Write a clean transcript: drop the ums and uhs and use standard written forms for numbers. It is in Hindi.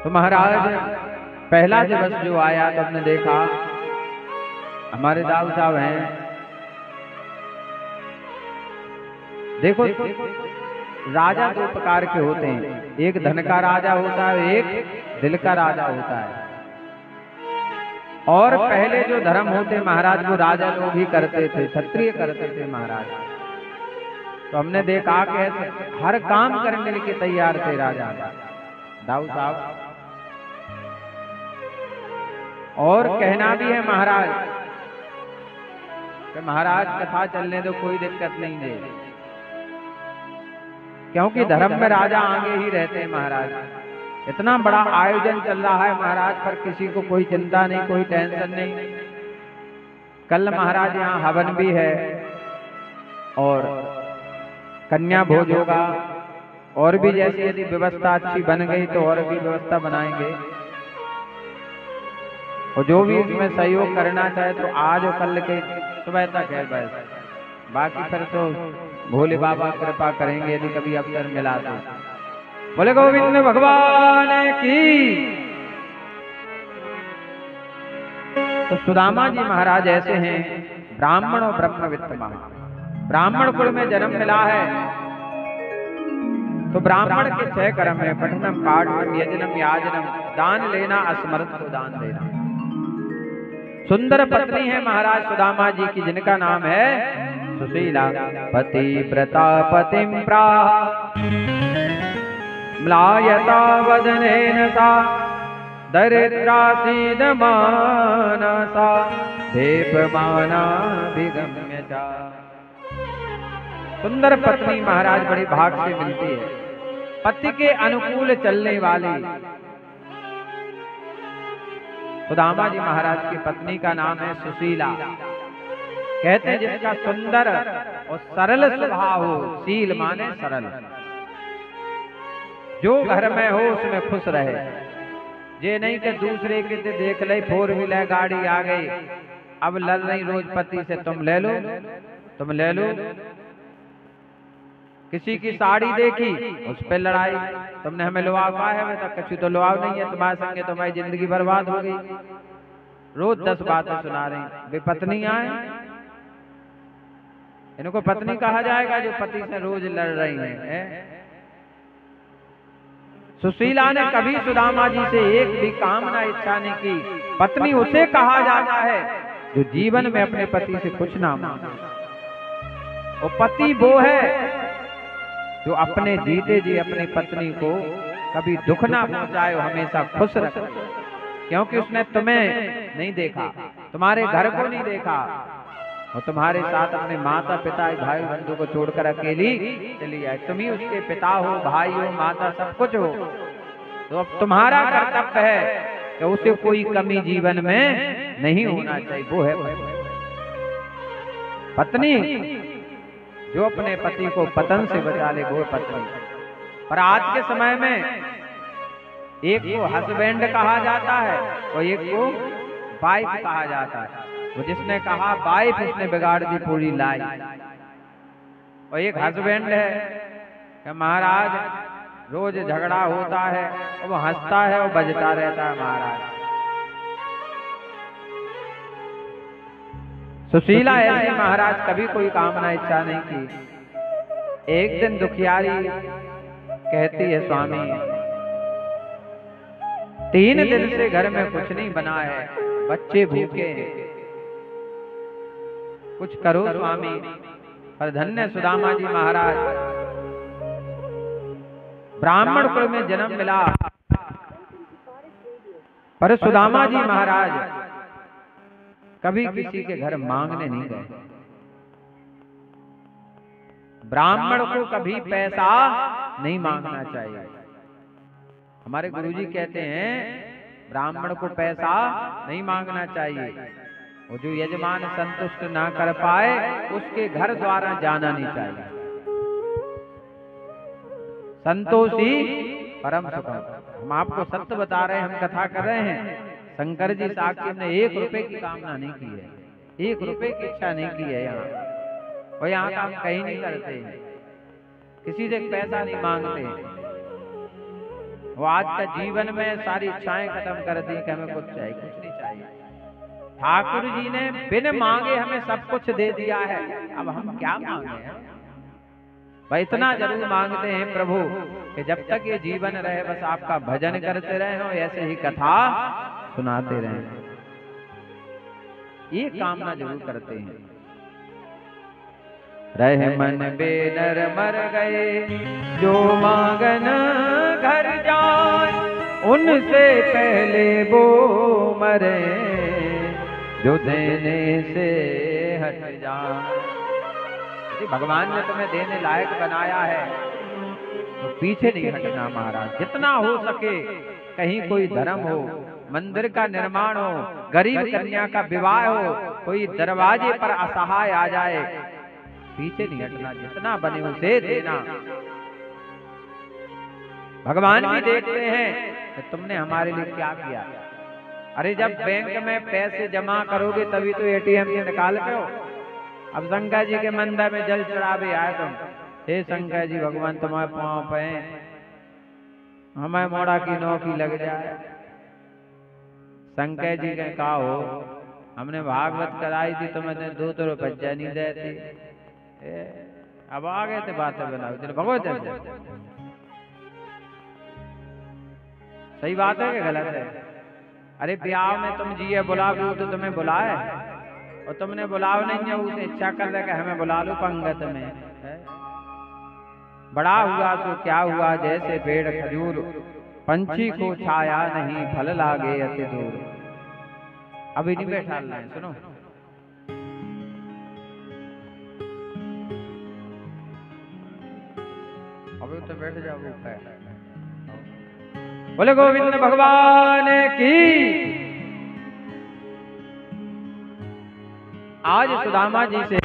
तो महाराज पहला दिवस जो आया तो हमने देखा हमारे दाऊ साहब हैं, देखो राजा दो प्रकार के होते हैं, एक धन का राजा होता है, एक दिल का राजा होता है। और पहले जो धर्म होते महाराज वो राजा लोग ही करते थे, क्षत्रिय करते थे महाराज। तो हमने देखा कि हर काम करने के तैयार थे राजा दाऊ साहब। और कहना भी है महाराज कि महाराज कथा चलने दो, कोई दिक्कत नहीं दे, क्योंकि धर्म में राजा आगे ही रहते हैं महाराज। इतना बड़ा आयोजन चल रहा है महाराज, पर किसी को कोई चिंता नहीं, कोई टेंशन नहीं। कल महाराज यहाँ हवन भी है और कन्या भोज होगा, और भी जैसे यदि व्यवस्था अच्छी बन गई तो और भी व्यवस्था बनाएंगे। और जो भी इसमें सहयोग करना चाहे तो आज और कल के सुबह तक है बस, बाकी फिर तो भोले बाबा कृपा करेंगे यदि कभी अवसर मिला तो। बोले गोविंद भगवान की। तो सुदामा जी महाराज ऐसे हैं ब्राह्मण और ब्रह्मविद्ध महाराज। ब्राह्मण कुल में जन्म मिला है तो ब्राह्मण के 6 कर्म है, पठनम पाठनम यजनम याजनम, दान लेना, असमर्थ को दान देना। सुंदर पत्नी है महाराज सुदामा जी की, जिनका नाम है सुशीला। पति व्रता पतिम प्राह म्लायता वदनेन सा, दरिद्रा सीदमानसा, देवमाना विगम्य चा। सुंदर पत्नी महाराज बड़ी भाग से मिलती है, पति के अनुकूल चलने वाली। सुदामा जी महाराज की पत्नी का नाम है सुशीला। कहते हैं जिसका सुंदर और सरल स्वभाव हो, शील माने सरल, जो घर में हो उसमें खुश रहे। ये नहीं कि दूसरे के देख ले 4 व्हीलर गाड़ी आ गई, अब लड़ रही रोज पति से, तुम ले लो तुम ले लो। किसी की साड़ी देखी उस पे लड़ाई, तुमने हमें लुआव कहा है, मैं तो कछु तो लुआव नहीं है तुम्हारे संगे, तुम्हारी जिंदगी बर्बाद हो गई। रोज 10 बातें सुना रही। वे पत्नी आए, इनको पत्नी कहा जाएगा जो पति से रोज लड़ रही है। सुशीला ने कभी सुदामा जी से एक भी कामना इच्छा नहीं की। पत्नी उसे कहा जाता है जो जीवन में अपने पति से कुछ ना मांगे। और पति वो है जो अपने जीते जी अपनी पत्नी को कभी दुख ना पहुंचाए, हमेशा खुश रखे। क्योंकि उसने तुम्हें नहीं देखा, तुम्हारे घर को नहीं देखा, और तुम्हारे साथ अपने माता पिता भाई बंधु को छोड़कर अकेली चली जाए। तुम ही उसके पिता हो, भाई हो, माता सब कुछ हो। तो अब तुम्हारा कर्तव्य है कि उसे कोई कमी जीवन में नहीं होना चाहिए। वो है पत्नी जो अपने पति को पतन से बचा ले, वो पत्नी। पर आज के समय में एक को हस्बैंड कहा जाता है और एक को वाइफ कहा जाता है। वो जिसने कहा वाइफ उसने बिगाड़ दी पूरी लाइफ। और एक हस्बैंड है कि महाराज रोज झगड़ा होता है और वो हंसता है और बजता रहता है महाराज। सुशीला ऐसी महाराज कभी कोई कामना इच्छा नहीं की। एक दिन दुखियारी कहती है स्वामी 3 दिन से घर में कुछ नहीं बना है, बच्चे भूखे हैं, कुछ करो स्वामी। पर धन्य सुदामा जी महाराज, ब्राह्मण कुल में जन्म मिला, पर सुदामा जी महाराज कभी किसी के घर मांगने नहीं गए। ब्राह्मण को कभी पैसा नहीं मांगना चाहिए। हमारे गुरुजी कहते हैं ब्राह्मण को पैसा नहीं मांगना चाहिए, और जो यजमान संतुष्ट ना कर पाए उसके घर द्वारा जाना नहीं चाहिए। संतोषी परम सुखम। हम आपको सत्य बता रहे हैं, हम कथा कर रहे हैं। शंकर जी साक्षी ने 1 रुपए की कामना नहीं की है, 1 रुपए की इच्छा नहीं की है यहाँ। और यहाँ का हम कहीं नहीं करते हैं, किसी से पैसा नहीं मांगते हैं। वो आज का जीवन में सारी इच्छाएं खत्म कर दी कि हमें कुछ चाहिए, कुछ नहीं चाहिए। ठाकुर जी ने बिन मांगे हमें सब कुछ दे दिया है, अब हम क्या मांगे हैं? भाई इतना जरूर मांगते हैं प्रभु कि जब तक ये जीवन रहे बस आपका भजन करते रहे हो, ऐसे ही कथा सुनाते रहे, ये कामना जरूर करते हैं। रहे मन बेनर मर गए, जो मांगन घर जाए, उनसे पहले वो मरे, जो देने से हट जाए। यदि भगवान ने तुम्हें देने लायक बनाया है तो पीछे नहीं हटना महाराज। जितना हो सके, कहीं कोई धर्म हो, मंदिर का निर्माण हो, गरीब कन्या का विवाह हो, कोई दरवाजे पर असहाय आ जाए, पीछे नहीं हटना, जितना बने उसे देना। भगवान भी देखते हैं कि तुमने हमारे लिए क्या किया। अरे जब बैंक में पैसे जमा करोगे तभी तो एटीएम से निकाल के हो। अब शंकर जी के मंदिर में जल चढ़ावे आए तुम, हे शंकर जी भगवान तुम्हारे पांव पे हमें मोड़ा की नौकरी लग जाए। शंकर जी के कहा हो, हमने भागवत कराई थी, तुम्हें 2 रुपया नहीं देती। अब आ गए थे बातें बनाओ, तेरे भगवत है। सही बात है कि गलत है? अरे ब्याह में तुम जिए बुलाओ तो तुम्हें बुलाए, और तुमने बुलाओ नहीं है, उसे इच्छा कर रहे कि हमें बुला लो पंगत में। बड़ा हुआ तो क्या हुआ, जैसे पेड़ खजूर, पंछी को छाया नहीं, फल लागे अति दूर। अभी नहीं बैठा है, सुनो। अभी तो बैठ जाओ। बोले गोविंद भगवान की। आज सुदामा जी से